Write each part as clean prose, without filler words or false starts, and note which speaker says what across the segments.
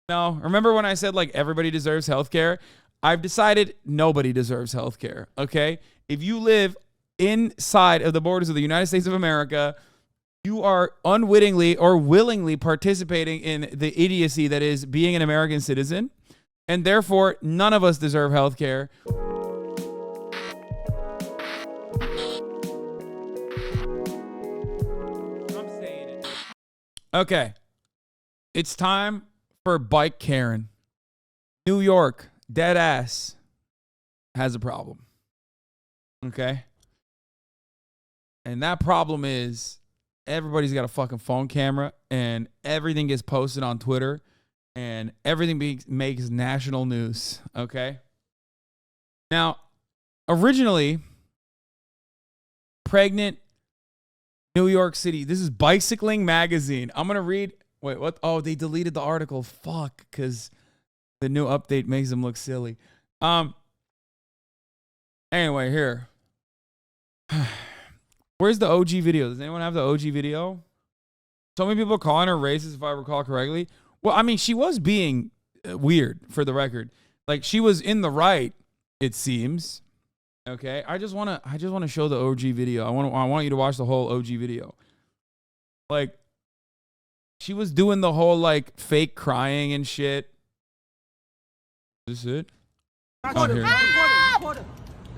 Speaker 1: No, remember when I said like everybody deserves healthcare? I've decided nobody deserves healthcare. Okay, if you live inside of the borders of the United States of America, you are unwittingly or willingly participating in the idiocy that is being an American citizen, and therefore none of us deserve healthcare. I'm saying it. Okay, it's time for Bike Karen. New York, dead ass, has a problem. Okay? And that problem is everybody's got a fucking phone camera and everything gets posted on Twitter and everything makes national news. Okay? Now, originally, pregnant New York City. This is Bicycling Magazine. I'm going to read. Wait, what? Oh, they deleted the article. Fuck, because the new update makes them look silly. Anyway, here. Where's the OG video? Does anyone have the OG video? So many people calling her racist, if I recall correctly. Well, I mean, she was being weird, for the record. Like, she was in the right, it seems. Okay, I just want to show the OG video. I want you to watch the whole OG video. Like, she was doing the whole like fake crying and shit. Is this it?
Speaker 2: Oh, here. Help!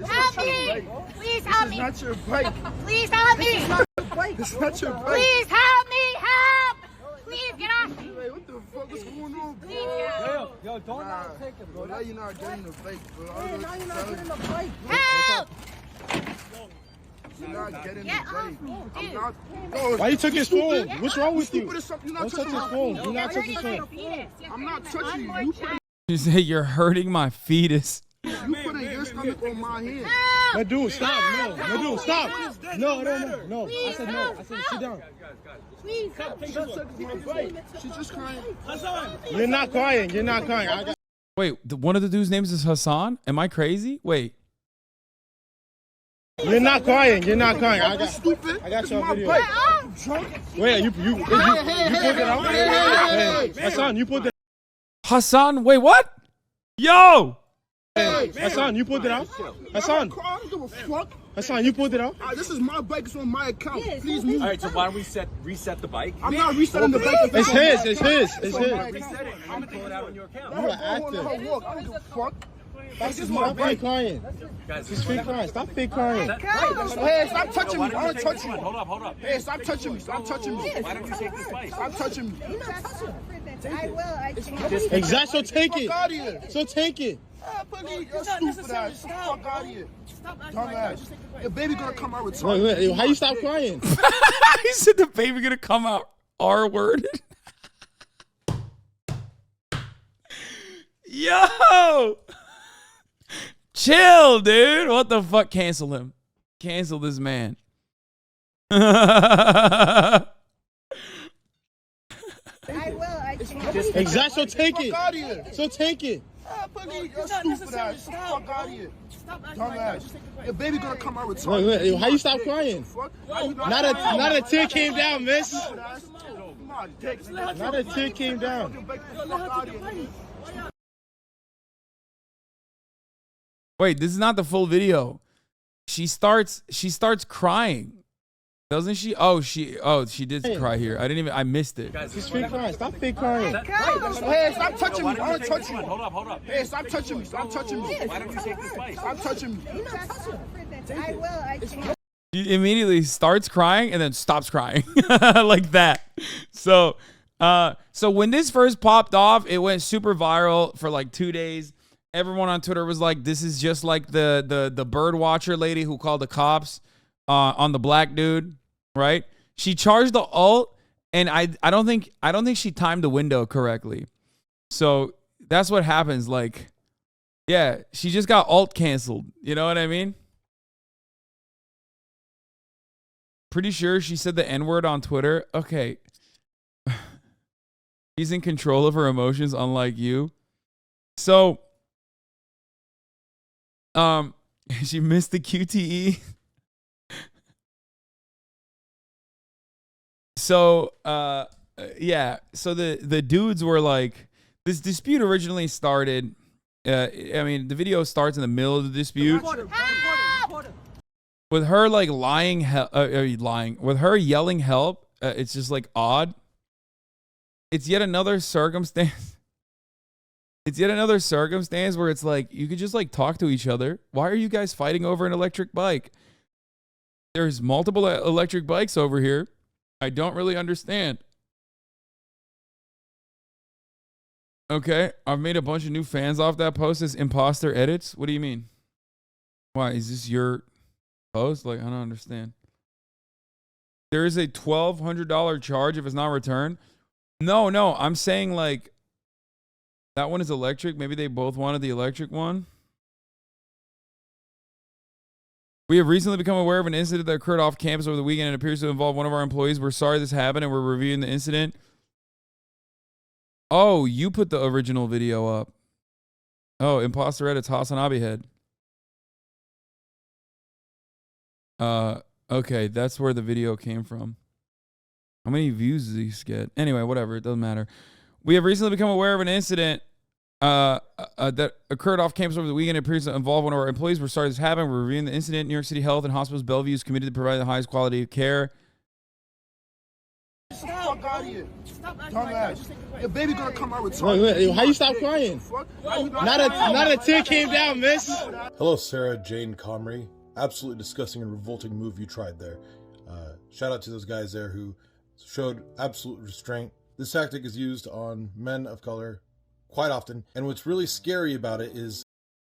Speaker 2: Help me! Please help me!
Speaker 3: This is not your bike.
Speaker 2: Please help me!
Speaker 3: This is not your bike. This is not your bike.
Speaker 2: Please help me! Help! Please get off me!
Speaker 3: Hey, what the fuck is going on, bro?
Speaker 2: Please get off me!
Speaker 4: Yo, don't not take it,
Speaker 3: Bro, now you're not getting the bike, bro.
Speaker 4: Hey, now you're not getting the bike.
Speaker 2: Help!
Speaker 3: You're not getting
Speaker 2: Get
Speaker 3: the
Speaker 2: off
Speaker 3: bike.
Speaker 2: me,
Speaker 3: I'm
Speaker 2: dude.
Speaker 3: not. Bro,
Speaker 5: Why you took his phone? What's wrong with you?
Speaker 3: stupid as something. You're
Speaker 5: Don't
Speaker 3: not
Speaker 5: touch
Speaker 3: touching
Speaker 5: his
Speaker 3: my
Speaker 5: phone.
Speaker 3: phone.
Speaker 5: Do not touch his phone.
Speaker 3: I'm not touching you. You put,
Speaker 1: She said, "You're hurting my fetus."
Speaker 3: you putting your stomach on my hand.
Speaker 5: No, dude, stop. No, dude, stop. No. I said no. I said sit down.
Speaker 2: Please help me!
Speaker 3: She's just crying.
Speaker 5: You're not crying. You're not crying. I got.
Speaker 1: Wait, one of the dudes' names is Hasan? Am I crazy? Wait.
Speaker 5: You're not crying. You're not crying. I got.
Speaker 3: Stupid.
Speaker 5: I got
Speaker 3: It's
Speaker 5: your
Speaker 3: my
Speaker 5: video.
Speaker 3: bike.
Speaker 5: Wait, you pulled it out? Hey, Hassan, you pulled it.
Speaker 1: Hasan, wait, what? Yo!
Speaker 5: Hassan, you pulled it out? Hassan,
Speaker 3: I don't give a fuck.
Speaker 5: Hassan, you pulled it out?
Speaker 3: This is my bike. It's on my account. Please move.
Speaker 6: All right, so why don't we reset the bike?
Speaker 3: I'm not resetting the bike.
Speaker 5: It's his. It's his. It's his.
Speaker 6: Reset it. I'm gonna pull it out on your account.
Speaker 5: You an actor.
Speaker 3: I don't give a fuck. This is my
Speaker 5: Stop fake
Speaker 3: bike.
Speaker 5: crying.
Speaker 6: Guys,
Speaker 5: Just fake crying. Stop fake crying.
Speaker 3: Hey, stop touching me. I want to touch you.
Speaker 6: Hold up.
Speaker 3: Hey, stop touching me. Stop touching me.
Speaker 6: Why don't you take this bike?
Speaker 3: Stop touching me.
Speaker 2: I will. I can't.
Speaker 5: Exactly. So take it.
Speaker 3: Fuck out of here.
Speaker 5: So take it.
Speaker 3: You're stupid ass. Fuck out of here. Dumbass. Your baby gonna come out with
Speaker 5: Wait, how you stop crying?
Speaker 1: He said the baby gonna come out R-worded. Yo! Chill, dude. What the fuck? Cancel him. Cancel this man.
Speaker 2: I will. I can't.
Speaker 5: Exactly. So take
Speaker 3: Fuck
Speaker 5: it.
Speaker 3: out of here.
Speaker 5: So take it.
Speaker 3: You're stupid ass. Fuck out of here. Dumbass. Your baby gonna come out with
Speaker 5: Wait, how you stop crying?
Speaker 3: Fuck.
Speaker 5: Not a tear came down, miss.
Speaker 3: My dick.
Speaker 5: Not a tear came down.
Speaker 3: Fuck out of here.
Speaker 1: Wait, this is not the full video. She starts crying. Doesn't she? Oh, she did cry here. I missed it.
Speaker 5: Just fake crying. Stop fake crying.
Speaker 3: Hey, stop touching me. I want to touch you.
Speaker 6: Hold up.
Speaker 3: Hey, stop touching me. Stop touching me.
Speaker 6: Why don't you take this bike?
Speaker 3: Stop touching me.
Speaker 2: I will. I can't.
Speaker 1: She immediately starts crying and then stops crying like that. So when this first popped off, it went super viral for like 2 days. Everyone on Twitter was like, "This is just like the bird watcher lady who called the cops on the black dude, right?" She charged the alt, and I don't think she timed the window correctly. So that's what happens. Like, yeah, she just got alt canceled. You know what I mean? Pretty sure she said the N-word on Twitter. Okay. She's in control of her emotions, unlike you. So, she missed the QTE. So, yeah. So the dudes were like, This dispute originally started. I mean, the video starts in the middle of the dispute with her like lying, with her yelling help. It's just like odd. It's yet another circumstance. It's yet another circumstance where it's like you could just like talk to each other. Why are you guys fighting over an electric bike? There's multiple electric bikes over here. I don't really understand. Okay, I've made a bunch of new fans off that post as imposter edits. What do you mean? Why, is this your post? Like, I don't understand. There is a $1,200 charge if it's not returned. No, I'm saying like that one is electric. Maybe they both wanted the electric one. We have recently become aware of an incident that occurred off campus over the weekend and appears to involve one of our employees. We're sorry this happened and we're reviewing the incident. Oh, you put the original video up. Oh, imposter edits Hasanabi head. Okay, that's where the video came from. How many views does these get? Anyway, whatever, it doesn't matter. We have recently become aware of an incident that occurred off campus over the weekend. It appears to involve one of our employees. We're sorry this happened. We're reviewing the incident. New York City Health and Hospitals Bellevue is committed to provide the highest quality of care.
Speaker 3: Fuck out of here. Dumbass. Your baby gonna come out with
Speaker 5: Wait, how you stop crying? Not a tear came down, miss.
Speaker 7: Hello, Sarah Jane Comrie. Absolutely disgusting and revolting move you tried there. Shout out to those guys there who showed absolute restraint. This tactic is used on men of color quite often, and what's really scary about it is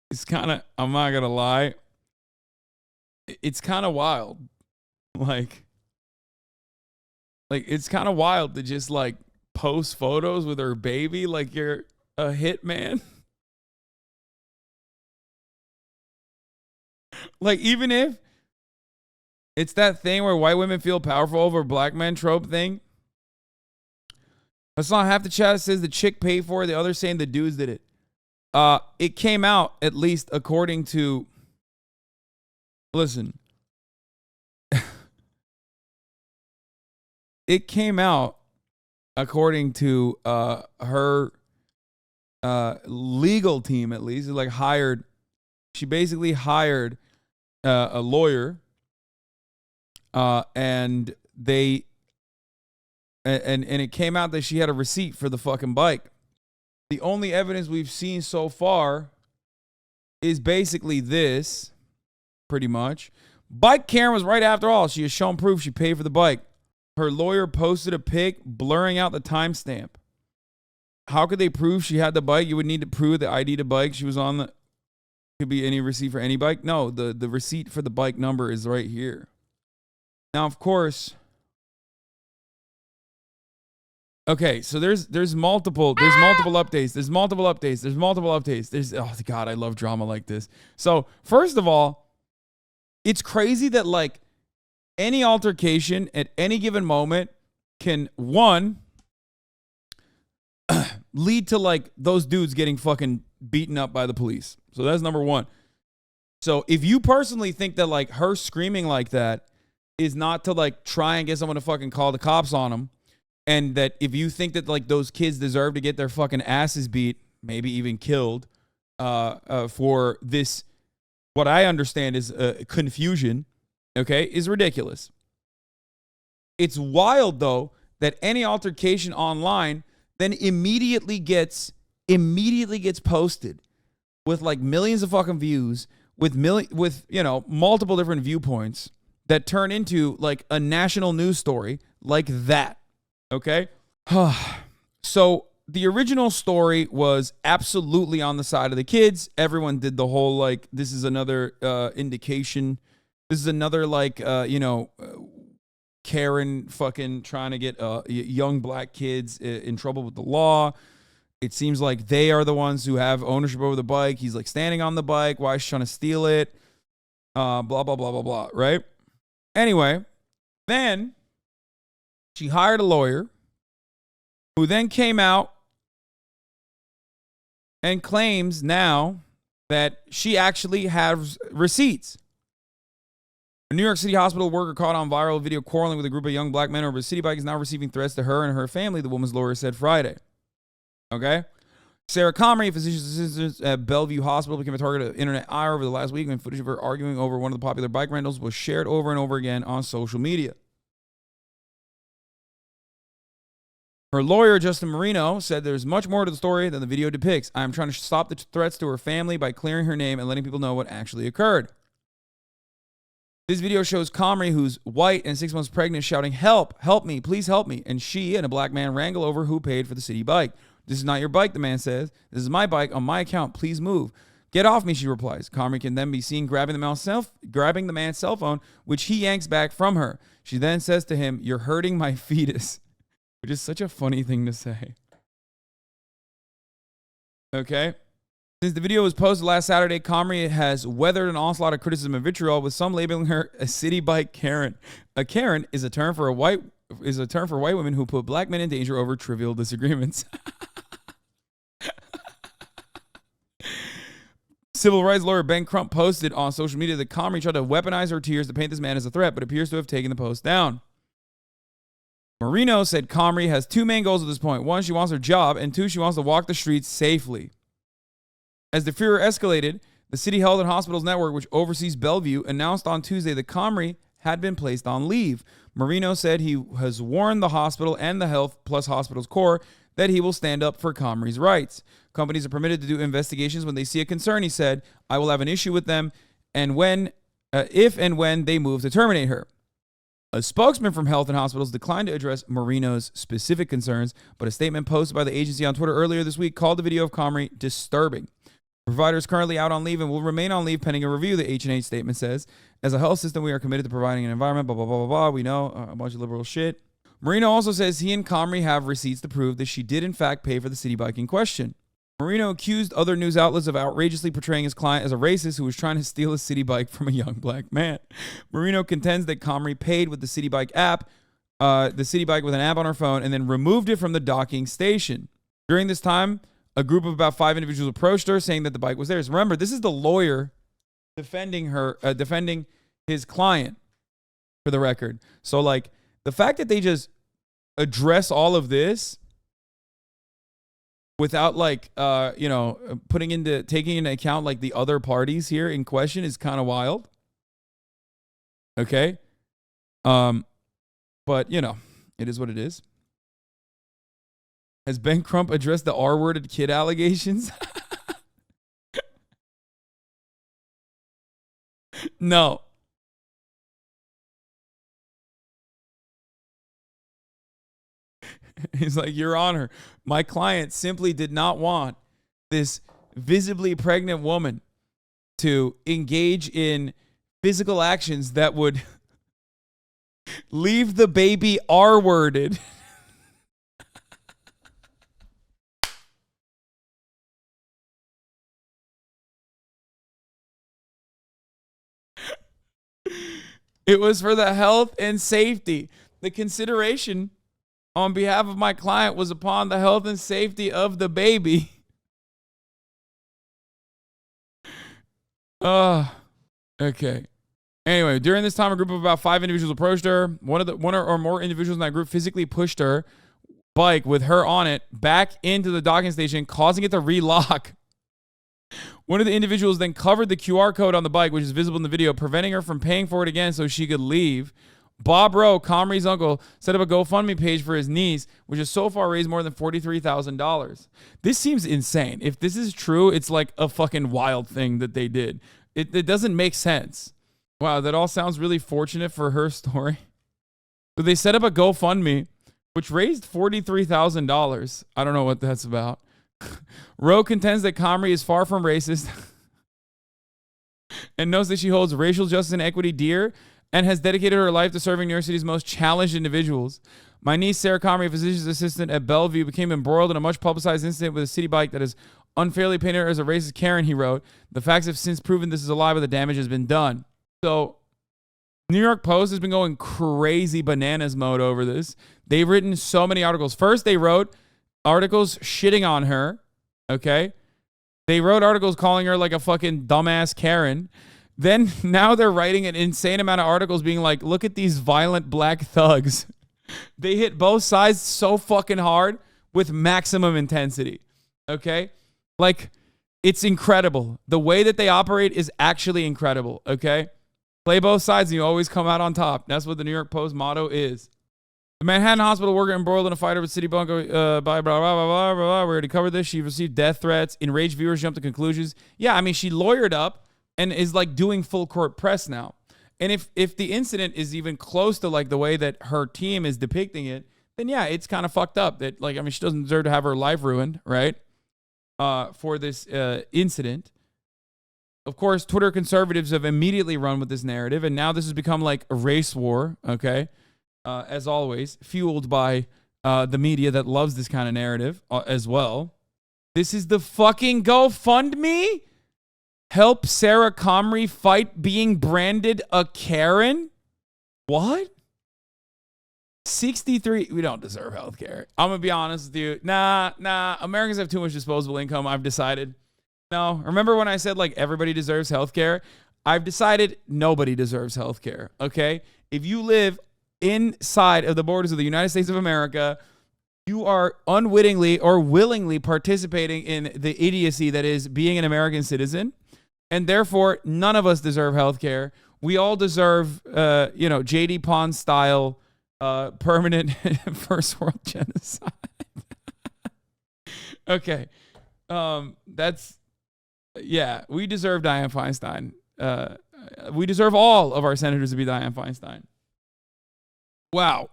Speaker 1: it's kind of, I'm not gonna lie, it's kind of wild. Like it's kind of wild to just like post photos with her baby like you're a hitman. Like, even if it's that thing where white women feel powerful over black men trope thing. That's not half the chat says the chick paid for it. The other saying the dudes did it. It came out, at least according to, listen. It came out according to her legal team, at least. Like she basically hired a lawyer, and it came out that she had a receipt for the fucking bike. The only evidence we've seen so far is basically this, pretty much. Bike cameras right after all. She has shown proof she paid for the bike. Her lawyer posted a pic blurring out the timestamp. How could they prove she had the bike? You would need to prove the ID to bike she was on. The could be any receipt for any bike. No, the receipt for the bike number is right here. Now, of course. Okay, so there's multiple updates. There's multiple updates. Oh God, I love drama like this. So first of all, it's crazy that like any altercation at any given moment can lead to like those dudes getting fucking beaten up by the police. So that's number one. So if you personally think that like her screaming like that is not to like try and get someone to fucking call the cops on them, and that if you think that like those kids deserve to get their fucking asses beat, maybe even killed, for this, what I understand is confusion, okay, is ridiculous. It's wild though that any altercation online then immediately gets posted with like millions of fucking views, with multiple different viewpoints that turn into like a national news story like that. Okay? So the original story was absolutely on the side of the kids. Everyone did the whole like, this is another indication. This is another like, Karen fucking trying to get young black kids in trouble with the law. It seems like they are the ones who have ownership over the bike. He's like standing on the bike. Why is she trying to steal it? Blah, blah, blah, blah, blah, right? Anyway, then she hired a lawyer who then came out and claims now that she actually has receipts. A New York City hospital worker caught on viral video quarreling with a group of young black men over a city bike is now receiving threats to her and her family, the woman's lawyer said Friday. Okay? Sarah Comrie, a physician's assistant at Bellevue Hospital, became a target of internet ire over the last week when footage of her arguing over one of the popular bike rentals was shared over and over again on social media. Her lawyer, Justin Marino, said there's much more to the story than the video depicts. I am trying to stop the threats to her family by clearing her name and letting people know what actually occurred. This video shows Comrie, who's white and 6 months pregnant, shouting, "Help, help me, please help me." And she and a black man wrangle over who paid for the city bike. "This is not your bike," the man says. "This is my bike on my account. Please move." "Get off me," she replies. Comrie can then be seen grabbing the man's cell phone, which he yanks back from her. She then says to him, "You're hurting my fetus," which is such a funny thing to say. Okay. Since the video was posted last Saturday, Comrie has weathered an onslaught of criticism and vitriol, with some labeling her a city bike Karen. A Karen is a term for white women who put black men in danger over trivial disagreements. Civil rights lawyer Ben Crump posted on social media that Comrie tried to weaponize her tears to paint this man as a threat, but appears to have taken the post down. Marino said Comrie has two main goals at this point. One, she wants her job, and two, she wants to walk the streets safely. As the furor escalated, the City Health and Hospitals Network, which oversees Bellevue, announced on Tuesday that Comrie had been placed on leave. Marino said he has warned the hospital and the Health Plus Hospitals Corps that he will stand up for Comrie's rights. Companies are permitted to do investigations when they see a concern, he said. I will have an issue with them and if and when they move to terminate her. A spokesman from Health and Hospitals declined to address Marino's specific concerns, but a statement posted by the agency on Twitter earlier this week called the video of Comrie disturbing. The provider is currently out on leave and will remain on leave pending a review, the H&H statement says. As a health system, we are committed to providing an environment, blah, blah, blah, blah, blah. We know a bunch of liberal shit. Marino also says he and Comrie have receipts to prove that she did in fact pay for the city bike in question. Marino accused other news outlets of outrageously portraying his client as a racist who was trying to steal a city bike from a young black man. Marino contends that Comrie paid with the city bike app, the city bike with an app on her phone, and then removed it from the docking station. During this time, a group of about 5 individuals approached her, saying that the bike was theirs. Remember, this is the lawyer defending his client, for the record. So, like, the fact that they just address all of this without, like, taking into account, like, the other parties here in question is kind of wild. Okay? But, it is what it is. Has Ben Crump addressed the R-worded kid allegations? No. He's like, Your Honor, my client simply did not want this visibly pregnant woman to engage in physical actions that would leave the baby R-worded. It was for the health and safety. The consideration on behalf of my client was upon the health and safety of the baby. Okay. Anyway, during this time, a group of about 5 individuals approached her. One or more individuals in that group physically pushed her bike with her on it back into the docking station, causing it to relock. One of the individuals then covered the QR code on the bike, which is visible in the video, preventing her from paying for it again so she could leave. Bob Rowe, Comrie's uncle, set up a GoFundMe page for his niece, which has so far raised more than $43,000. This seems insane. If this is true, it's like a fucking wild thing that they did. It doesn't make sense. Wow, that all sounds really fortunate for her story. But they set up a GoFundMe, which raised $43,000. I don't know what that's about. Rowe contends that Comrie is far from racist and knows that she holds racial justice and equity dear and has dedicated her life to serving New York City's most challenged individuals. My niece, Sarah Comrie, a physician's assistant at Bellevue, became embroiled in a much publicized incident with a city bike that is unfairly painted her as a racist Karen, he wrote. The facts have since proven this is a lie, but the damage has been done. So, New York Post has been going crazy bananas mode over this. They've written so many articles. First, they wrote articles shitting on her, okay? They wrote articles calling her like a fucking dumbass Karen. Then now they're writing an insane amount of articles being like, look at these violent black thugs. They hit both sides so fucking hard with maximum intensity, Okay? Like, it's incredible. The way that they operate is actually incredible. Okay? Play both sides and you always come out on top. That's what the New York Post motto is. The Manhattan hospital worker embroiled in a fight over City Bunker by blah, blah, blah, blah, blah. We already covered this. She received death threats. Enraged viewers jumped to conclusions. Yeah, I mean, she lawyered up and is like doing full court press now. And if the incident is even close to like the way that her team is depicting it, then yeah, it's kind of fucked up. That like, I mean, she doesn't deserve to have her life ruined, right? For this incident. Of course, Twitter conservatives have immediately run with this narrative, and now this has become like a race war, okay? As always, fueled by the media that loves this kind of narrative as well. This is the fucking GoFundMe? Help Sarah Comrie fight being branded a Karen? What? 63. We don't deserve health care. I'm going to be honest with you. Nah. Americans have too much disposable income, I've decided. No. Remember when I said, like, everybody deserves health care? I've decided nobody deserves health care, okay? If you live inside of the borders of the United States of America, you are unwittingly or willingly participating in the idiocy that is being an American citizen, and therefore none of us deserve health care. We all deserve, J.D. Pond style permanent first world genocide. Okay, we deserve Dianne Feinstein. We deserve all of our senators to be Dianne Feinstein. Wow.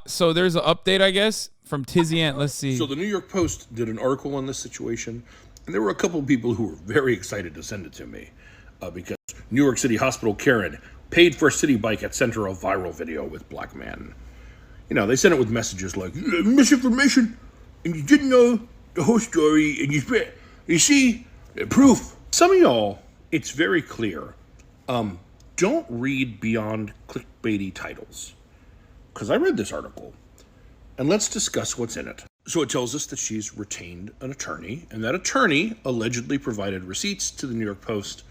Speaker 1: So there's an update, I guess, from Tizian. Let's see.
Speaker 8: So the New York Post did an article on this situation, and there were a couple of people who were very excited to send it to me because New York City Hospital Karen paid for a city bike at center of viral video with black man. You know, they sent it with messages like, misinformation, and you didn't know the whole story, and you see, proof. Some of y'all, it's very clear. Don't read beyond clickbaity titles. Because I read this article, and let's discuss what's in it. So it tells us that she's retained an attorney, and that attorney allegedly provided receipts to the New York Post,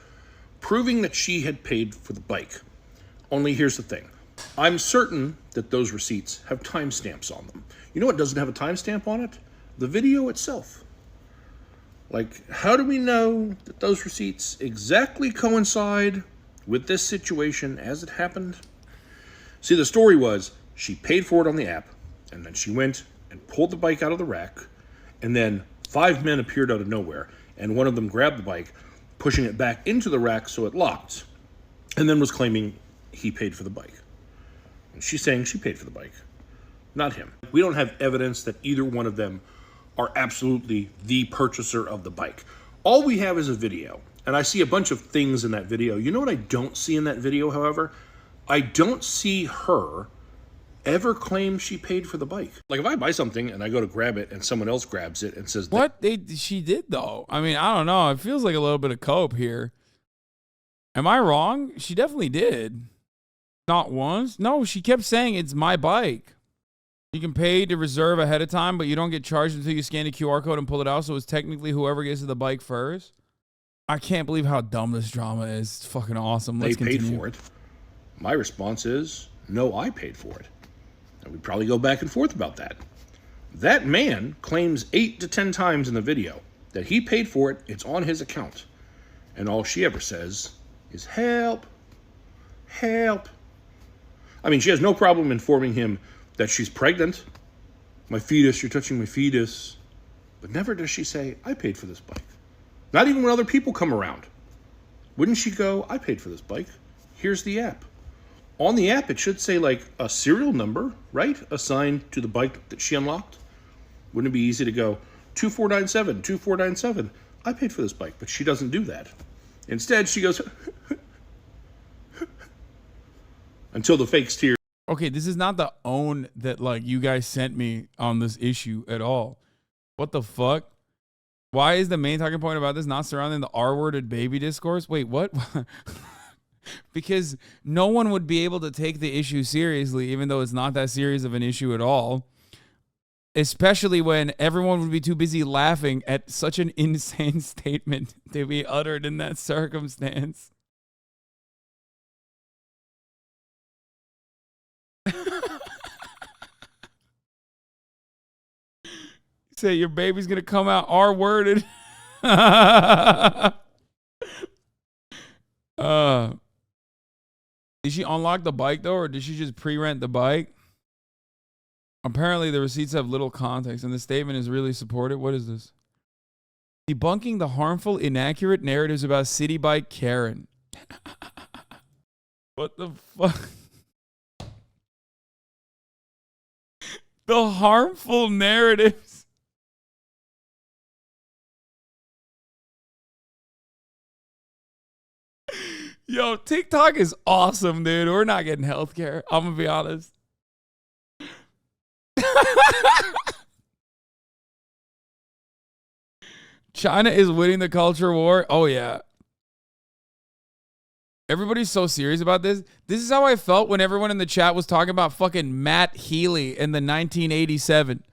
Speaker 8: proving that she had paid for the bike. Only here's the thing. I'm certain that those receipts have timestamps on them. You know what doesn't have a timestamp on it? The video itself. Like, how do we know that those receipts exactly coincide with this situation as it happened? See, the story was she paid for it on the app, and then she went and pulled the bike out of the rack, and then 5 men appeared out of nowhere, and one of them grabbed the bike, pushing it back into the rack so it locked, and then was claiming he paid for the bike. And she's saying she paid for the bike, not him. We don't have evidence that either one of them are absolutely the purchaser of the bike. All we have is a video, and I see a bunch of things in that video. You know what I don't see in that video, however? I don't see her ever claim she paid for the bike. Like, if I buy something and I go to grab it and someone else grabs it and says...
Speaker 1: She did, though. I mean, I don't know. It feels like a little bit of cope here. Am I wrong? She definitely did. Not once. No, she kept saying it's my bike. You can pay to reserve ahead of time, but you don't get charged until you scan the QR code and pull it out, so it's technically whoever gets to the bike first. I can't believe how dumb this drama is. It's fucking awesome. Let's continue.
Speaker 8: They paid for it. My response is, no, I paid for it. And we'd probably go back and forth about that. That man claims 8 to 10 times in the video that he paid for it, it's on his account. And all she ever says is, help, help. I mean, she has no problem informing him that she's pregnant. My fetus, you're touching my fetus. But never does she say, I paid for this bike. Not even when other people come around. Wouldn't she go, I paid for this bike. Here's the app. On the app, it should say like a serial number, right? Assigned to the bike that she unlocked. Wouldn't it be easy to go 2497, 2497? I paid for this bike, but she doesn't do that. Instead, she goes until the fake tears.
Speaker 1: Okay, this is not the own that like you guys sent me on this issue at all. What the fuck? Why is the main talking point about this not surrounding the R-worded baby discourse? Wait, what? Because no one would be able to take the issue seriously, even though it's not that serious of an issue at all. Especially when everyone would be too busy laughing at such an insane statement to be uttered in that circumstance. Say your baby's gonna come out R-worded. Did she unlock the bike though, or did she just pre-rent the bike? Apparently the receipts have little context and the statement is really supported. What is this? Debunking the harmful, inaccurate narratives about City Bike Karen. What the fuck? The harmful narratives. Yo, TikTok is awesome, dude. We're not getting healthcare. I'm gonna be honest. China is winning the culture war. Oh yeah. Everybody's so serious about this. This is how I felt when everyone in the chat was talking about fucking Matt Healy in the 1987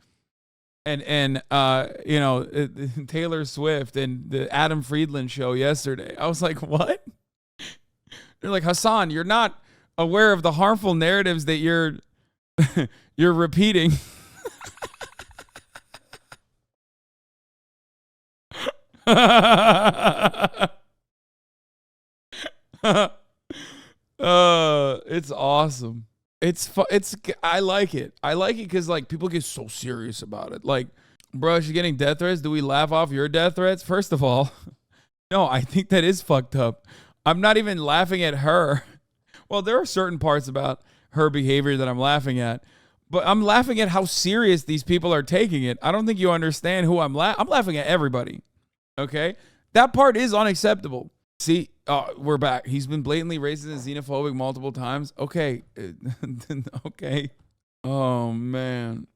Speaker 1: and you know, Taylor Swift and the Adam Friedland show yesterday. I was like, what? They're like, Hasan, you're not aware of the harmful narratives that you're you're repeating. It's awesome. I like it. I like it because like people get so serious about it. Like, bro, she's getting death threats. Do we laugh off your death threats? First of all, no, I think that is fucked up. I'm not even laughing at her. Well, there are certain parts about her behavior that I'm laughing at, but I'm laughing at how serious these people are taking it. I don't think you understand who I'm laughing at everybody. Okay? That part is unacceptable. See, we're back. He's been blatantly racist and xenophobic multiple times. Okay. Okay. Oh, man.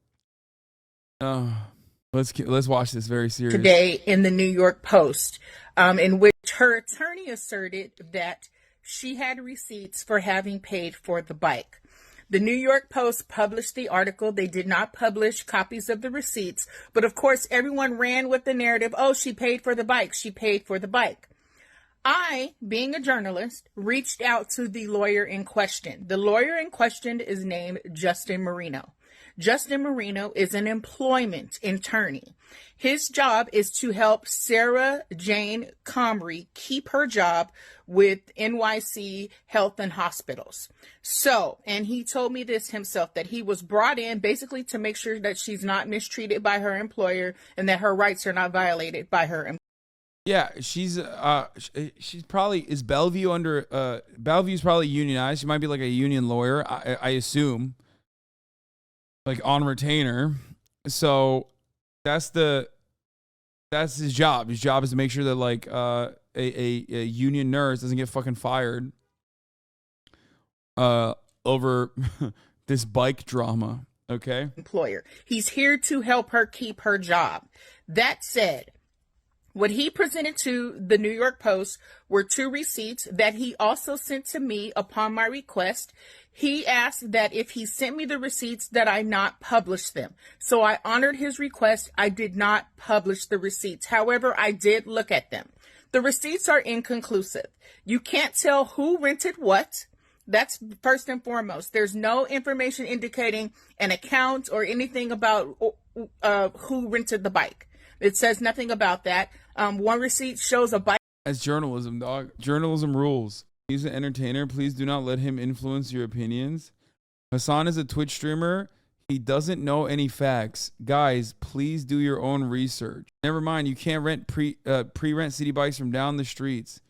Speaker 1: Let's watch this very serious.
Speaker 9: Today in the New York Post, in which her attorney asserted that she had receipts for having paid for the bike. The New York Post published the article. They did not publish copies of the receipts, but of course everyone ran with the narrative, oh, she paid for the bike, she paid for the bike. I, being a journalist, reached out to the lawyer in question. The lawyer in question is named Justin Marino. Justin Marino is an employment attorney. His job is to help Sarah Jane Comrie keep her job with NYC Health and Hospitals. So, and he told me this himself, that he was brought in basically to make sure that she's not mistreated by her employer and that her rights are not violated by her employer.
Speaker 1: Yeah, she's probably, is Bellevue under, Bellevue's probably unionized. She might be like a union lawyer, I assume, like on retainer. So that's his job. His job is to make sure that like a union nurse doesn't get fucking fired over this bike drama. Okay.
Speaker 9: Employer. He's here to help her keep her job. That said, what he presented to the New York Post were 2 receipts that he also sent to me upon my request. He asked that if he sent me the receipts that I not publish them. So I honored his request. I did not publish the receipts. However, I did look at them. The receipts are inconclusive. You can't tell who rented what. That's first and foremost. There's no information indicating an account or anything about who rented the bike. It says nothing about that. One receipt shows a bike.
Speaker 1: That's journalism, dog. Journalism rules. He's an entertainer. Please do not let him influence your opinions. Hasan is a Twitch streamer. He doesn't know any facts. Guys, please do your own research. Never mind, you can't rent pre-rent city bikes from down the streets.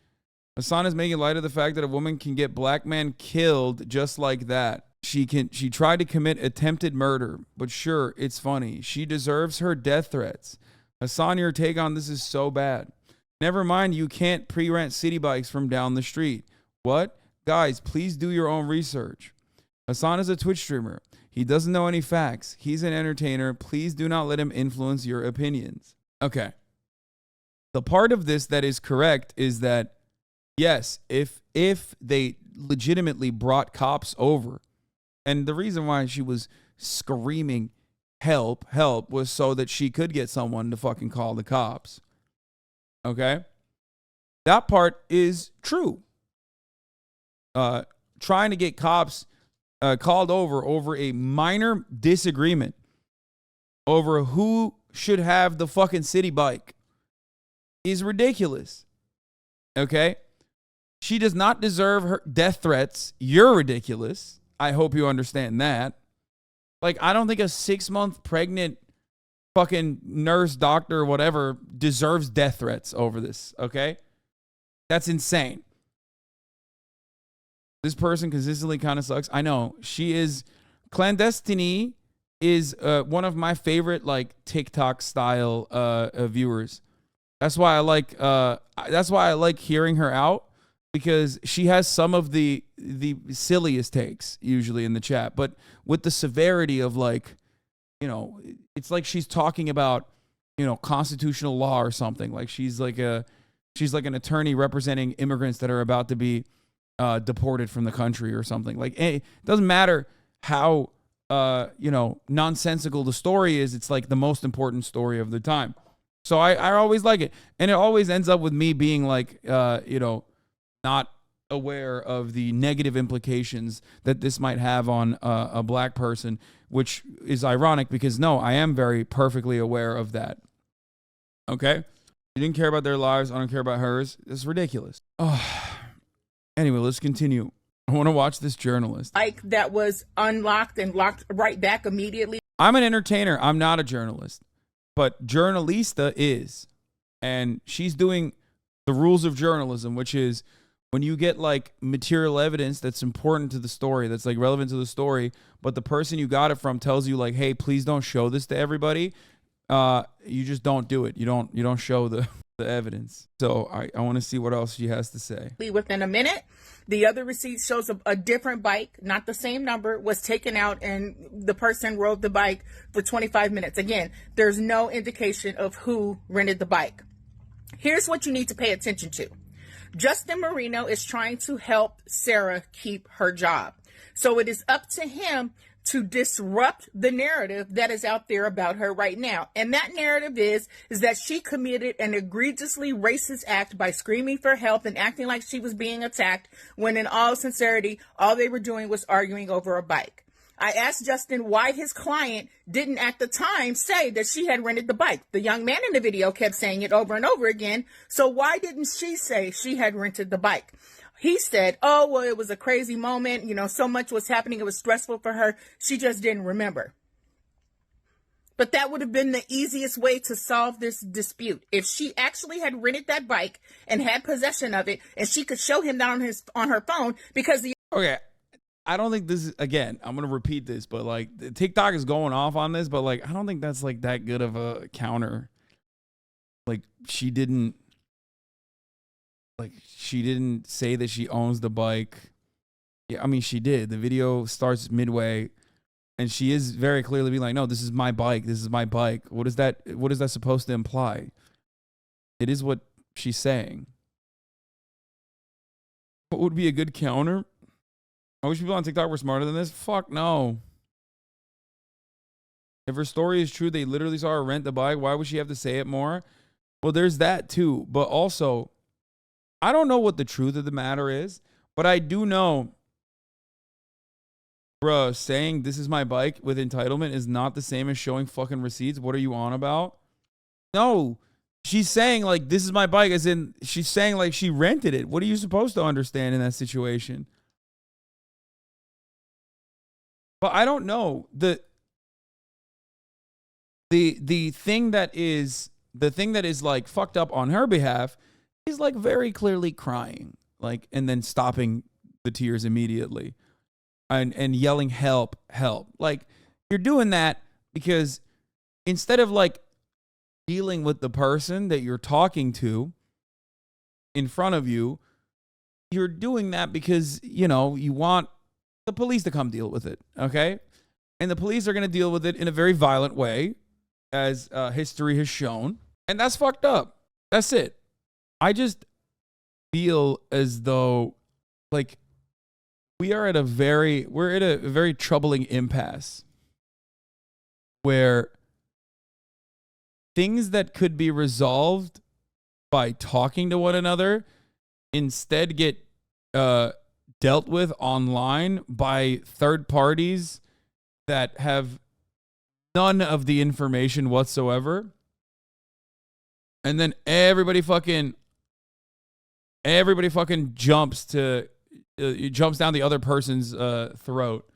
Speaker 1: Hasan is making light of the fact that a woman can get black man killed just like that. She tried to commit attempted murder, but sure, it's funny. She deserves her death threats. Hasan, your take on this is so bad. Never mind, you can't pre-rent city bikes from down the street. What? Guys, please do your own research. Hasan is a Twitch streamer. He doesn't know any facts. He's an entertainer. Please do not let him influence your opinions. Okay. The part of this that is correct is that, yes, if they legitimately brought cops over, and the reason why she was screaming help was so that she could get someone to fucking call the cops. Okay? That part is true. Trying to get cops called over a minor disagreement over who should have the fucking city bike is ridiculous. Okay? She does not deserve her death threats. You're ridiculous. I hope you understand that. Like, I don't think a 6-month pregnant fucking nurse, doctor, whatever, deserves death threats over this, okay? That's insane. This person consistently kind of sucks. I know. She is... Clandestiny is one of my favorite, like, TikTok style viewers. That's why I like hearing her out, because she has some of the silliest takes usually in the chat, but with the severity of, like, you know, it's like she's talking about, you know, constitutional law or something. Like she's like an attorney representing immigrants that are about to be deported from the country or something. Like, it doesn't matter how you know, nonsensical the story is. It's like the most important story of the time. So I always like it, and it always ends up with me being like, you know, not aware of the negative implications that this might have on a black person, which is ironic because no, I am very perfectly aware of that. Okay? You didn't care about their lives. I don't care about hers. It's ridiculous. Oh. Anyway, let's continue. I want to watch this journalist.
Speaker 9: Like that was unlocked and locked right back immediately.
Speaker 1: I'm an entertainer. I'm not a journalist. But Journalista is. And she's doing the rules of journalism, which is when you get like material evidence that's important to the story, that's like relevant to the story, but the person you got it from tells you like, hey, please don't show this to everybody. You just don't do it. You don't show the evidence. So I want to see what else she has to say.
Speaker 9: Within a minute, the other receipt shows a different bike, not the same number, was taken out, and the person rode the bike for 25 minutes. Again, there's no indication of who rented the bike. Here's what you need to pay attention to. Justin Marino is trying to help Sarah keep her job. So it is up to him to disrupt the narrative that is out there about her right now. And that narrative is that she committed an egregiously racist act by screaming for help and acting like she was being attacked, when in all sincerity, all they were doing was arguing over a bike. I asked Justin why his client didn't at the time say that she had rented the bike. The young man in the video kept saying it over and over again. So why didn't she say she had rented the bike? He said, oh, well, it was a crazy moment. You know, so much was happening. It was stressful for her. She just didn't remember. But that would have been the easiest way to solve this dispute. If she actually had rented that bike and had possession of it, and she could show him that on her phone, because the...
Speaker 1: Okay. I don't think this is, again, I'm going to repeat this, but like TikTok is going off on this, but like, I don't think that's like that good of a counter. Like she didn't say that she owns the bike. Yeah, I mean, she did. The video starts midway and she is very clearly being like, no, this is my bike. This is my bike. What is that supposed to imply? It is what she's saying. What would be a good counter? I wish people on TikTok were smarter than this. Fuck no. If her story is true, they literally saw her rent the bike. Why would she have to say it more? Well, there's that too. But also, I don't know what the truth of the matter is, but I do know, bruh, saying this is my bike with entitlement is not the same as showing fucking receipts. What are you on about? No. She's saying like, this is my bike, as in she's saying like she rented it. What are you supposed to understand in that situation? But I don't know. The thing that is like fucked up on her behalf is like very clearly crying, like, and then stopping the tears immediately and yelling help, help. Like, you're doing that because instead of like dealing with the person that you're talking to in front of you, you're doing that because, you know, you want the police to come deal with it, okay? And the police are going to deal with it in a very violent way, as history has shown. And that's fucked up. That's it. I just feel as though, like, we're at a very troubling impasse where things that could be resolved by talking to one another instead get dealt with online by third parties that have none of the information whatsoever. And then everybody fucking jumps down the other person's throat.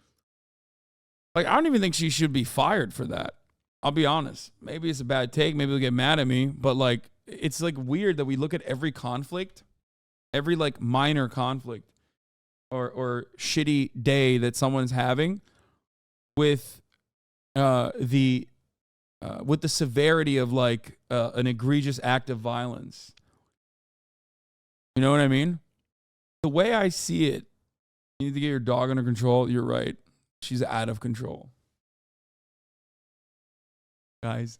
Speaker 1: Like, I don't even think she should be fired for that. I'll be honest. Maybe it's a bad take. Maybe they'll get mad at me. But, like, it's, like, weird that we look at every conflict, every, like, minor conflict or shitty day that someone's having with the severity of, like, an egregious act of violence. You know what I mean? The way I see it, you need to get your dog under control. You're right. She's out of control. Guys,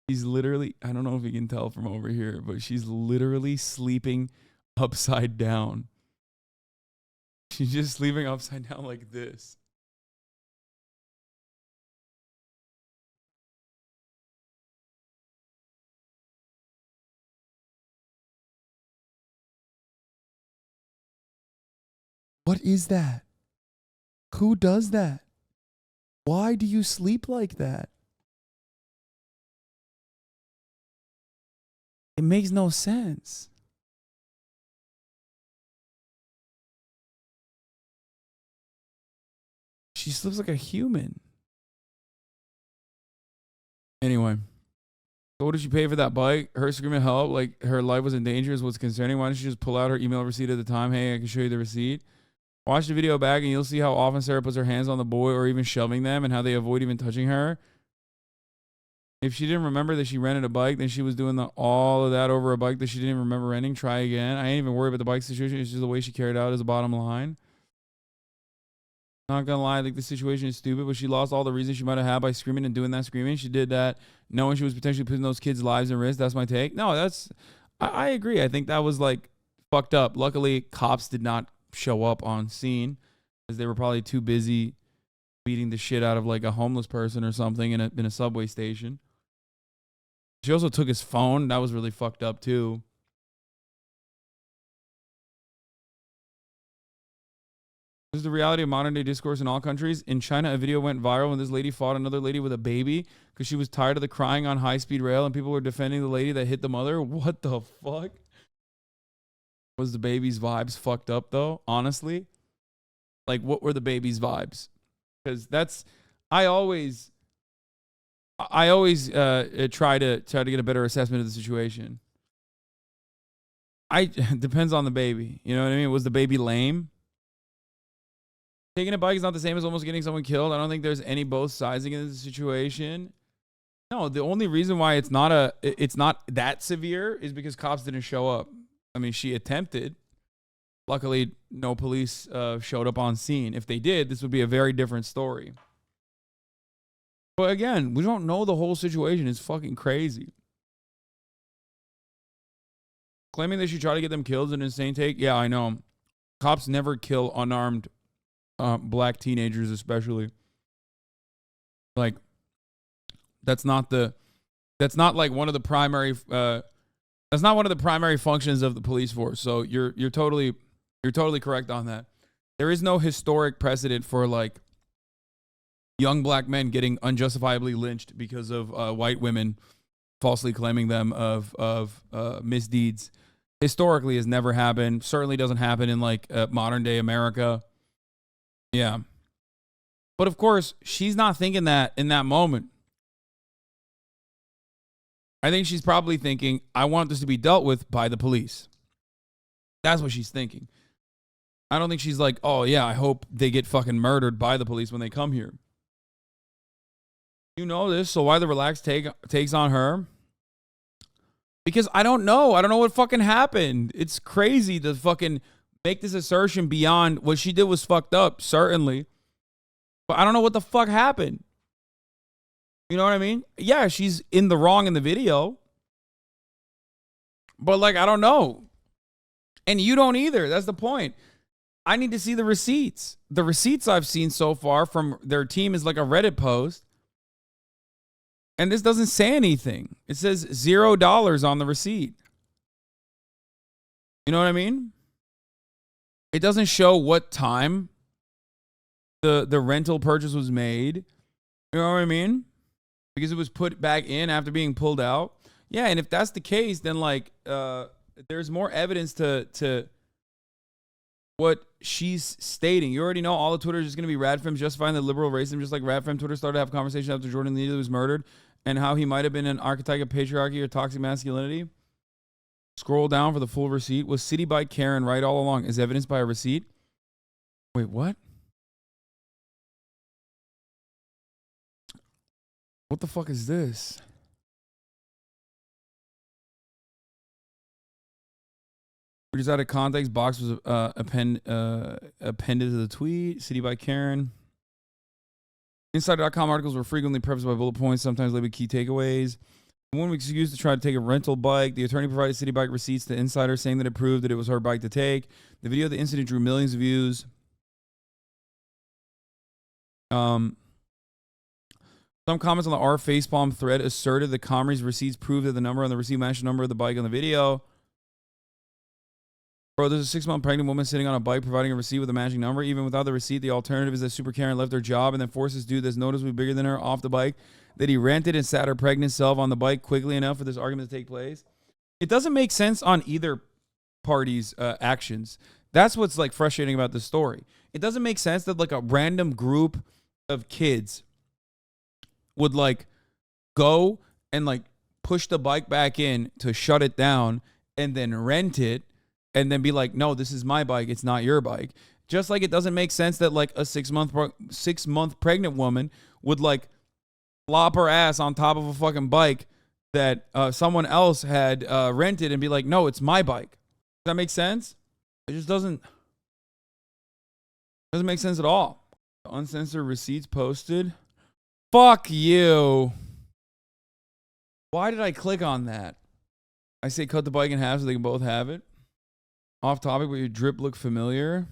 Speaker 1: she's literally, I don't know if you can tell from over here, but she's literally sleeping upside down. She's just sleeping upside down like this. What is that? Who does that? Why do you sleep like that? It makes no sense. She sleeps like a human. Anyway. So what did she pay for that bike? Her screaming help, like her life was in danger is what's concerning. Why don't she just pull out her email receipt at the time? Hey, I can show you the receipt. Watch the video back and you'll see how often Sarah puts her hands on the boy or even shoving them and how they avoid even touching her. If she didn't remember that she rented a bike, then she was doing all of that over a bike that she didn't even remember renting. Try again. I ain't even worried about the bike situation. It's just the way she carried out as a bottom line. Not gonna lie, like the situation is stupid, but she lost all the reasons she might have had by screaming and doing that screaming. She did that knowing she was potentially putting those kids' lives at risk. That's my take. No, I agree. I think that was like fucked up. Luckily, cops did not show up on scene because they were probably too busy beating the shit out of like a homeless person or something in a subway station. She also took his phone. That was really fucked up too. This is the reality of modern day discourse in all countries. In China, a video went viral when this lady fought another lady with a baby because she was tired of the crying on high-speed rail and people were defending the lady that hit the mother. What the fuck? Was the baby's vibes fucked up though? Honestly, like what were the baby's vibes? Because I always try to get a better assessment of the situation. Depends on the baby. You know what I mean? Was the baby lame? Taking a bike is not the same as almost getting someone killed. I don't think there's any both sizing in this situation. No, the only reason why it's not that severe is because cops didn't show up. I mean, she attempted. Luckily, no police showed up on scene. If they did, this would be a very different story. But again, we don't know the whole situation. It's fucking crazy. Claiming that she tried to get them killed is an insane take. Yeah, I know. Cops never kill unarmed black teenagers, especially. Like, that's not like one of the primary. That's not one of the primary functions of the police force. So you're totally correct on that. There is no historic precedent for like young black men getting unjustifiably lynched because of white women falsely claiming them of misdeeds. Historically has never happened. Certainly doesn't happen in like modern day America. Yeah. But of course, she's not thinking that in that moment. I think she's probably thinking, I want this to be dealt with by the police. That's what she's thinking. I don't think she's like, oh yeah, I hope they get fucking murdered by the police when they come here. You know this, so why the relaxed takes on her? Because I don't know. I don't know what fucking happened. It's crazy to fucking make this assertion beyond what she did was fucked up, certainly. But I don't know what the fuck happened. You know what I mean? Yeah, she's in the wrong in the video. But like, I don't know. And you don't either. That's the point. I need to see the receipts. The receipts I've seen so far from their team is like a Reddit post. And this doesn't say anything. It says $0 on the receipt. You know what I mean? It doesn't show what time the rental purchase was made. You know what I mean? because it was put back in after being pulled out. Yeah, and if that's the case, then like there's more evidence to what she's stating. You already know all of Twitter is just going to be Radfem justifying the liberal racism, just like Radfem Twitter started to have conversations after Jordan Neely was murdered and how he might have been an archetype of patriarchy or toxic masculinity. Scroll down for the full receipt. Was City Bike Karen right all along? Is evidenced by a receipt? Wait, what? What the fuck is this? Just out of context, box was appended to the tweet. City by Karen. Insider.com articles were frequently prefaced by bullet points, sometimes labeled key takeaways. One week's excuse to try to take a rental bike. The attorney provided City Bike receipts to Insider saying that it proved that it was her bike to take. The video of the incident drew millions of views. Some comments on the R Facepalm thread asserted that Comrie's receipts proved that the number on the receipt matched the number of the bike on the video. Bro, there's a 6-month pregnant woman sitting on a bike providing a receipt with a matching number. Even without the receipt, the alternative is that Super Karen left her job and then forced this dude that's noticeably bigger than her off the bike that he rented and sat her pregnant self on the bike quickly enough for this argument to take place. It doesn't make sense on either party's actions. That's what's like frustrating about this story. It doesn't make sense that like a random group of kids would like go and like push the bike back in to shut it down and then rent it and then be like, no, this is my bike. It's not your bike. Just like it doesn't make sense that like a 6-month pregnant woman would like flop her ass on top of a fucking bike that someone else had rented and be like, no, it's my bike. Does that make sense? It just doesn't make sense at all. Uncensored receipts posted. Fuck you. Why did I click on that? I say cut the bike in half so they can both have it. Off topic, but your drip look familiar.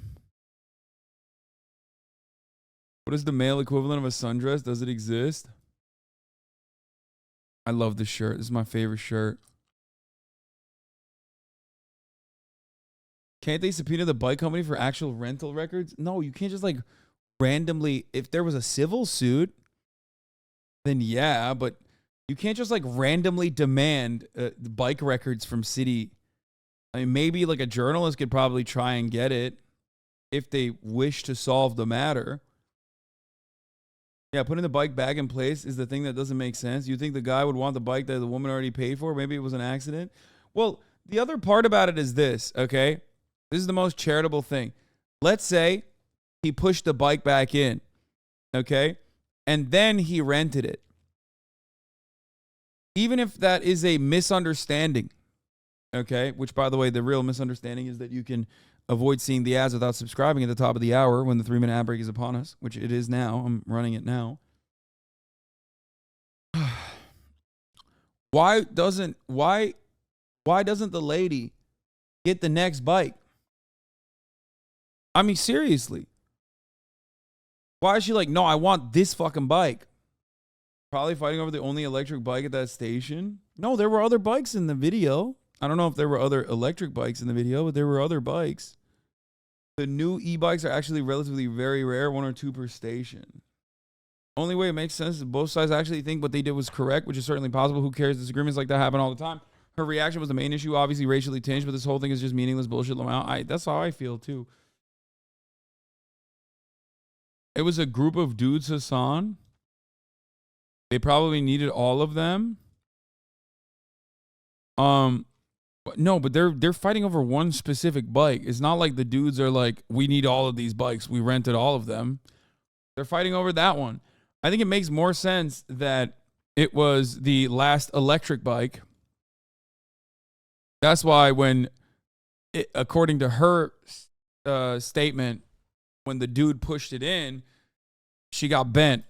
Speaker 1: What is the male equivalent of a sundress? Does it exist? I love this shirt. This is my favorite shirt. Can't they subpoena the bike company for actual rental records? No, you can't just like randomly. If there was a civil suit, then yeah, but you can't just like randomly demand bike records from city. I mean, maybe like a journalist could probably try and get it if they wish to solve the matter. Yeah, putting the bike back in place is the thing that doesn't make sense. You think the guy would want the bike that the woman already paid for? Maybe it was an accident. Well, the other part about it is this, okay? This is the most charitable thing. Let's say he pushed the bike back in, okay? And then he rented it. Even if that is a misunderstanding, okay, which, by the way, the real misunderstanding is that you can avoid seeing the ads without subscribing at the top of the hour when the 3-minute ad break is upon us, which it is now. I'm running it now. Why doesn't the lady get the next bike? I mean, seriously. Why is she like, no, I want this fucking bike? Probably fighting over the only electric bike at that station. No, there were other bikes in the video. I don't know if there were other electric bikes in the video, but there were other bikes. The new e-bikes are actually relatively very rare, 1 or 2 per station. Only way it makes sense is both sides actually think what they did was correct, which is certainly possible. Who cares? Disagreements like that happen all the time. Her reaction was the main issue, obviously racially tinged, but this whole thing is just meaningless bullshit. That's how I feel too. It was a group of dudes, Hasan. They probably needed all of them. No, but they're fighting over one specific bike. It's not like the dudes are like, we need all of these bikes. We rented all of them. They're fighting over that one. I think it makes more sense that it was the last electric bike. That's why according to her statement, when the dude pushed it in, she got bent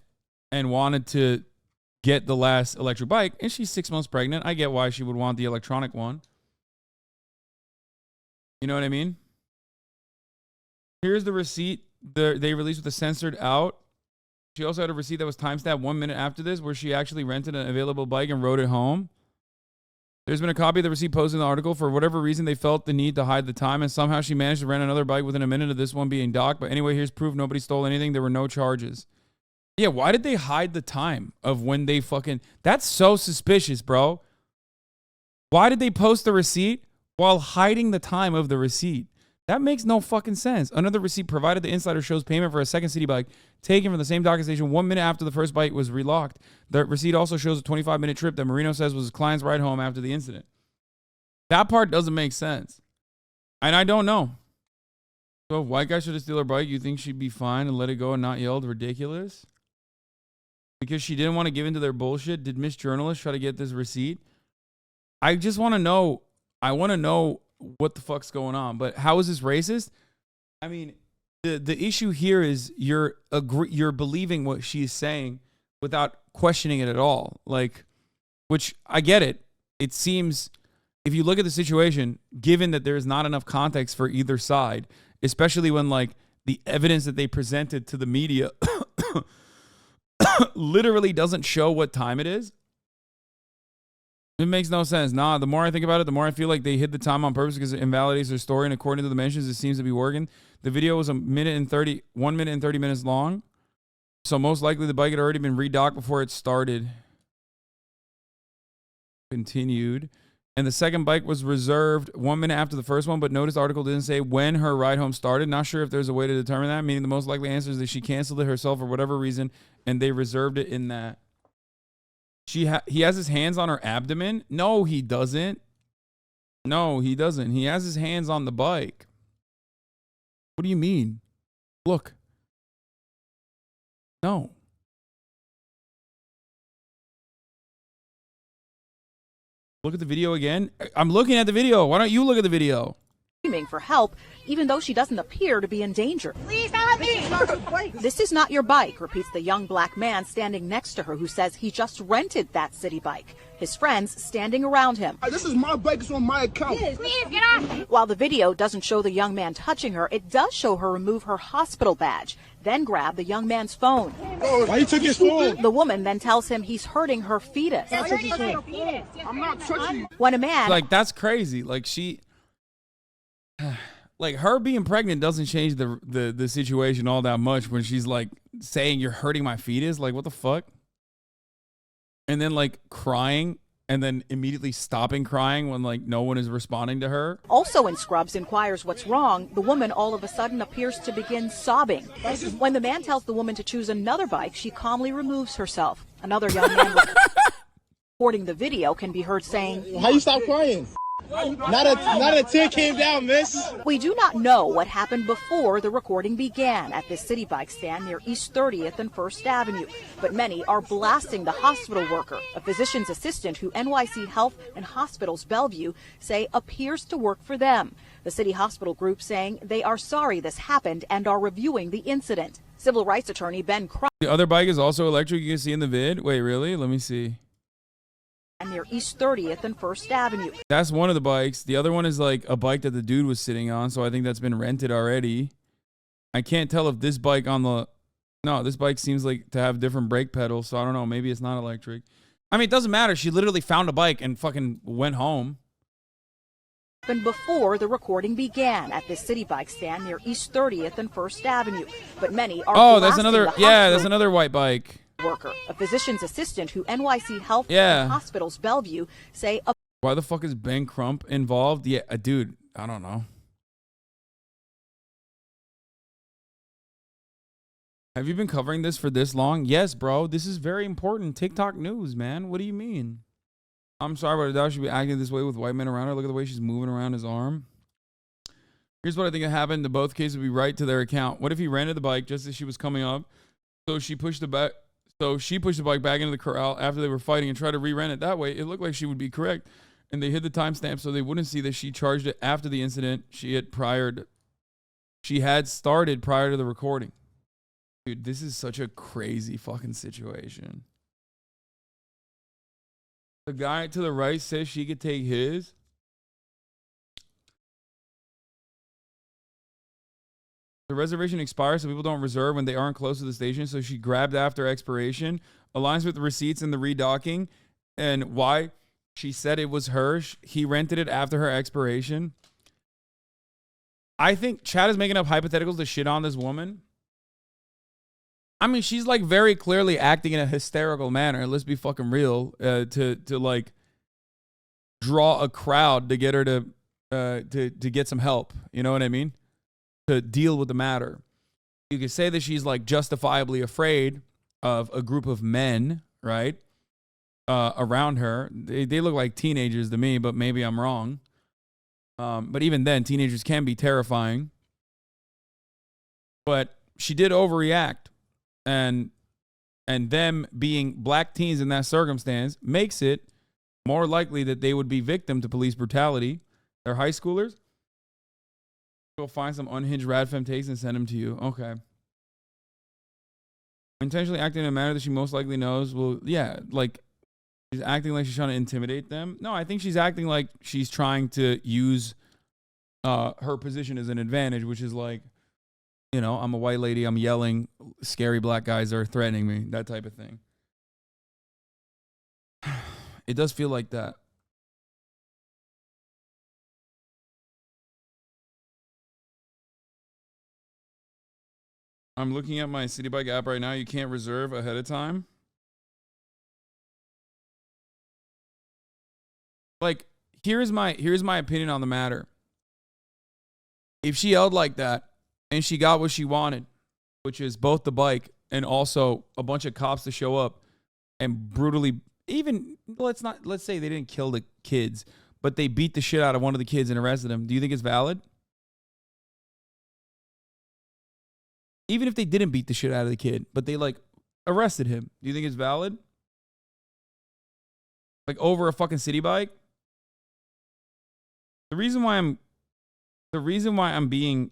Speaker 1: and wanted to get the last electric bike. And she's 6 months pregnant. I get why she would want the electronic one. You know what I mean? Here's the receipt they released with the censored out. She also had a receipt that was timestamped 1 minute after this, where she actually rented an available bike and rode it home. There's been a copy of the receipt posted in the article. For whatever reason, they felt the need to hide the time, and somehow she managed to rent another bike within a minute of this one being docked. But anyway, here's proof nobody stole anything. There were no charges. Yeah, why did they hide the time of when they fucking... That's so suspicious, bro. Why did they post the receipt while hiding the time of the receipt? That makes no fucking sense. Another receipt provided the insider shows payment for a second city bike taken from the same docking station 1 minute after the first bike was relocked. The receipt also shows a 25-minute trip that Marino says was his client's ride home after the incident. That part doesn't make sense. And I don't know. So if white guy should have steal her bike, you think she'd be fine and let it go and not yelled ridiculous? Because she didn't want to give into their bullshit? Did Miss Journalist try to get this receipt? I just want to know. I want to know what the fuck's going on. But how is this racist? I mean, the issue here is you're believing what she's saying without questioning it at all. Like, which I get it. It seems, if you look at the situation, given that there's not enough context for either side, especially when like the evidence that they presented to the media literally doesn't show what time it is. It makes no sense. Nah, the more I think about it, the more I feel like they hid the time on purpose because it invalidates their story. And according to the mentions, it seems to be working. The video was 1 minute and 30 minutes long. So most likely the bike had already been redocked before it started. Continued. And the second bike was reserved 1 minute after the first one, but notice the article didn't say when her ride home started. Not sure if there's a way to determine that, meaning the most likely answer is that she canceled it herself for whatever reason, and they reserved it in that. He has his hands on her abdomen? No, he doesn't. No, he doesn't. He has his hands on the bike. What do you mean? Look. No. Look at the video again. I'm looking at the video. Why don't you look at the video?
Speaker 10: Screaming for help, even though she doesn't appear to be in danger.
Speaker 2: Please help me!
Speaker 10: This is not your bike, repeats the young black man standing next to her who says he just rented that city bike. His friends standing around him.
Speaker 3: This is my bike. It's on my account.
Speaker 2: Please get off!
Speaker 10: While the video doesn't show the young man touching her, it does show her remove her hospital badge, then grab the young man's phone.
Speaker 3: Why you took his phone?
Speaker 10: The woman then tells him he's hurting her fetus.
Speaker 3: I'm not touching you.
Speaker 10: When a man...
Speaker 1: Like, that's crazy. Like, like, her being pregnant doesn't change the situation all that much when she's, like, saying you're hurting my fetus. Like, what the fuck? And then, like, crying and then immediately stopping crying when, like, no one is responding to her.
Speaker 10: Also in Scrubs inquires what's wrong, the woman all of a sudden appears to begin sobbing. When the man tells the woman to choose another bike, she calmly removes herself. Another young man reporting the video can be heard saying,
Speaker 5: How you stop crying? Not a tear came down, miss.
Speaker 10: We do not know what happened before the recording began at this city bike stand near East 30th and 1st Avenue. But many are blasting the hospital worker, a physician's assistant who NYC Health and Hospitals Bellevue say appears to work for them. The city hospital group saying they are sorry this happened and are reviewing the incident. Civil rights attorney Ben Crump.
Speaker 1: The other bike is also electric. You can see in the vid. Wait, really? Let me see.
Speaker 10: Near East 30th and 1st Avenue.
Speaker 1: That's one of the bikes. The other one is like a bike that the dude was sitting on, so I think that's been rented already. I can't tell if this bike on the... No, this bike seems like to have different brake pedals, so I don't know. Maybe it's not electric. I mean, it doesn't matter. She literally found a bike and fucking went home.
Speaker 10: Happened before the recording began at this city bike stand near East 30th and 1st Avenue. But many are...
Speaker 1: Oh, that's another... Yeah, that's another white bike.
Speaker 10: Worker, a physician's assistant who NYC Health
Speaker 1: Yeah.
Speaker 10: and Hospitals Bellevue say.
Speaker 1: Why the fuck is Ben Crump involved? Yeah, dude, I don't know. Have you been covering this for this long? Yes, bro. This is very important. TikTok news, man. What do you mean? I'm sorry, but I doubt she'd be acting this way with white men around her. Look at the way she's moving around his arm. Here's what I think happened. The both cases would be right to their account. What if he rented the bike just as she was coming up? So she pushed the bike back into the corral after they were fighting and tried to re-rent it that way. It looked like she would be correct. And they hid the timestamp so they wouldn't see that she charged it after the incident she had started prior to the recording. Dude, this is such a crazy fucking situation. The guy to the right says she could take his. The reservation expires so people don't reserve when they aren't close to the station. So she grabbed after expiration. Aligns with the receipts and the redocking. And why she said it was hers. He rented it after her expiration. I think Chad is making up hypotheticals to shit on this woman. I mean, she's like very clearly acting in a hysterical manner. Let's be fucking real. To like draw a crowd to get her to get some help. You know what I mean? To deal with the matter. You could say that she's like justifiably afraid of a group of men, right? Around her. They look like teenagers to me, but maybe I'm wrong. But even then, teenagers can be terrifying. But she did overreact. And them being black teens in that circumstance makes it more likely that they would be victim to police brutality. They're high schoolers. Go find some unhinged radfem takes and send them to you. Okay. Intentionally acting in a manner that she most likely knows. Well, yeah, like she's acting like she's trying to intimidate them. No, I think she's acting like she's trying to use her position as an advantage, which is like, you know, I'm a white lady, I'm yelling, scary black guys are threatening me, that type of thing. It does feel like that. I'm looking at my City Bike app right now. You can't reserve ahead of time. Like, here's my opinion on the matter. If she yelled like that, and she got what she wanted, which is both the bike and also a bunch of cops to show up and brutally, even, let's say they didn't kill the kids, but they beat the shit out of one of the kids and arrested him. Do you think it's valid? Even if they didn't beat the shit out of the kid, but they like arrested him, do you think it's valid? Like over a fucking city bike? The reason why I'm being,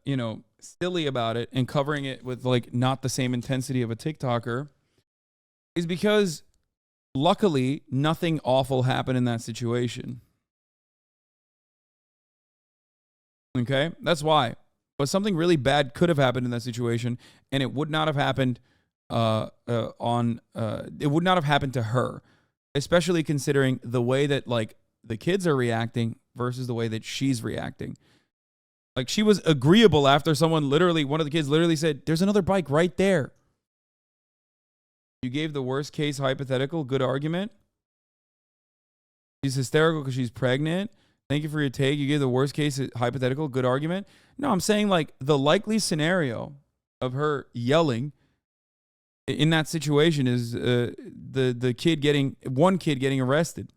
Speaker 1: you know, silly about it and covering it with like not the same intensity of a TikToker is because luckily nothing awful happened in that situation. Okay, that's why. But something really bad could have happened in that situation, and it would not have happened it would not have happened to her, especially considering the way that like the kids are reacting versus the way that she's reacting. Like she was agreeable after one of the kids literally said, "There's another bike right there." You gave the worst case hypothetical, good argument. She's hysterical because she's pregnant. Thank you for your take. You gave the worst case hypothetical, good argument. No, I'm saying like the likely scenario of her yelling in that situation is one kid getting arrested.